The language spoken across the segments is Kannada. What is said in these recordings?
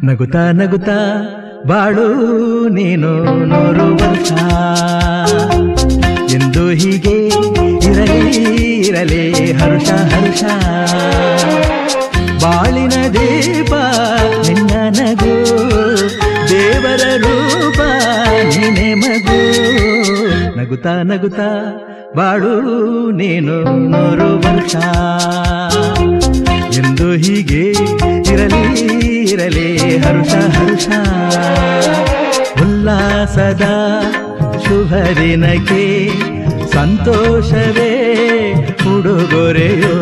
ನಗುತ್ತಾ ನಗುತ್ತಾ ಬಾಳು ನೀನು 100 ವರ್ಷ ಎಂದು ಹೀಗೆ ಇರಲಿ ಹರುಷ ಹರುಷ ಬಾಳಿನ ದೀಪ ನಿನ್ನ ನಗು ದೇವರ ರೂಪ ನೀನೆ ಮಗು ನಗುತ್ತಾ ನಗುತ್ತಾ ಬಾಳು ನೀನು 100 ವರ್ಷ ಎಂದು ಹೀಗೆ ಇರಲಿ ಹರುಷ ಹರುಷ ಉಲ್ಲಾಸದ ಶುಭ ದಿನಕ್ಕೆ ಸಂತೋಷವೇ ಉಡುಗೊರೆಯೋ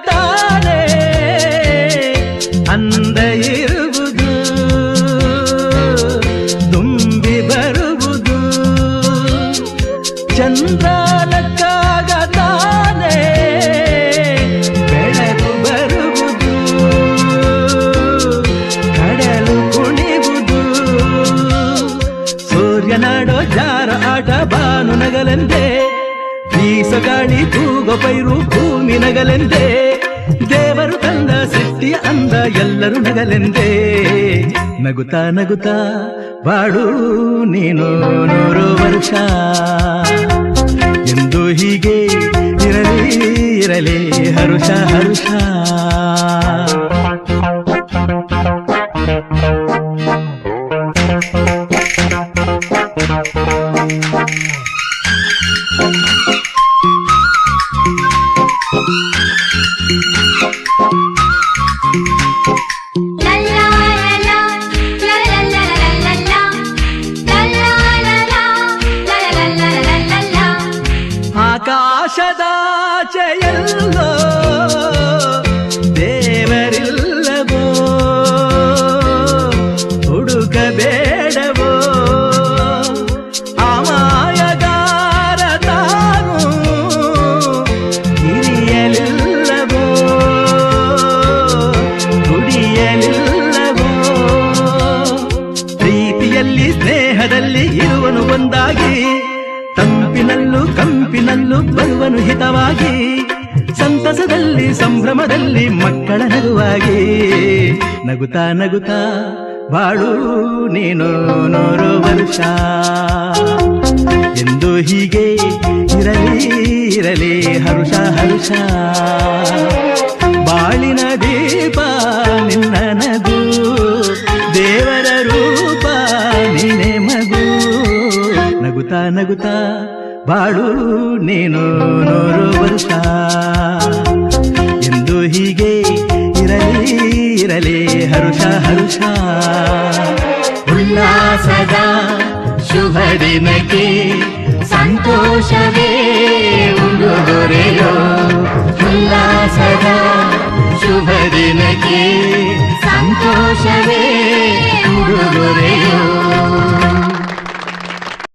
ತಾನೆ ಅಂದ ಇರುವುದು ತುಂಬಿ ಬರುವುದು ಚಂದ್ರನಕ್ಕಾಗ ತಾನೆ ಬೆಳಕು ಬರುವುದು ಕಡಲು ಕುಣಿವುದು ಸೂರ್ಯನಾಡೋ ಜಾರ ಆಟ ಬಾನು ನಗಲೆಂದೇ ಬೀಸಗಾಳಿ ತೂಗೋ ಪೈರು ಭೂಮಿ ನಗಲೆಂದೇ ದೇವರು ತಂದ ಸೃಷ್ಟಿಯ ಅಂದ ಎಲ್ಲರೂ ನಗಲೆಂದೇ ನಗುತ್ತಾ ನಗುತ್ತಾ ಬಾಳು ನೀನು 100 ವರ್ಷ ಎಂದು ಹೀಗೆ ಇರಲಿ ಹರುಷ ಹರುಷ ಆಕಾಶದಾಚೆಯಲ್ಲೋ ದೇವರಿಲ್ಲವೋ ಹುಡುಕಬೇಡವೋ ಅಮಾಯಗಾರ ತಾನು ಹಿರಿಯಲಿಲ್ಲವೋ ಕುಡಿಯಲಿಲ್ಲವೋ ಪ್ರೀತಿಯಲ್ಲಿ ಸ್ನೇಹದಲ್ಲಿ ಇರುವನು ಒಂದಾಗಿ ತಂಪಿನಲ್ಲೂ ಕಂಪಿನಲ್ಲೂ ಬರುವನು ಹಿತವಾಗಿ ಸಂತಸದಲ್ಲಿ ಸಂಭ್ರಮದಲ್ಲಿ ಮಕ್ಕಳ ನಗುವಾಗಿ ನಗುತ್ತಾ ನಗುತ್ತಾ ಬಾಳು ನೀನು 100 ವರ್ಷ ಎಂದು ಹೀಗೆ ಇರಲಿ ಹರುಷ ಹರುಷ ಬಾಳಿನ ದೀಪ ನಿನ್ನ ನಗು ದೇವರ ರೂಪ ನೀನೆ ಮಗು ನಗುತ್ತಾ ನಗುತ್ತಾ ಬಾಳು ನೀನು 100 ವರ್ಷ ಎಂದು ಹೀಗೆ ಇರಲಿ ಹರುಷ ಹರುಷ ಉಲ್ಲಾಸದ ಶುಭ ದಿನಕ್ಕೆ ಸಂತೋಷವೇ ಉಡುಗೊರೆಯೋ ಉಲ್ಲಾಸದ ಶುಭ ದಿನಕ್ಕೆ ಸಂತೋಷವೇ ಉಡುಗೊರೆಯೋ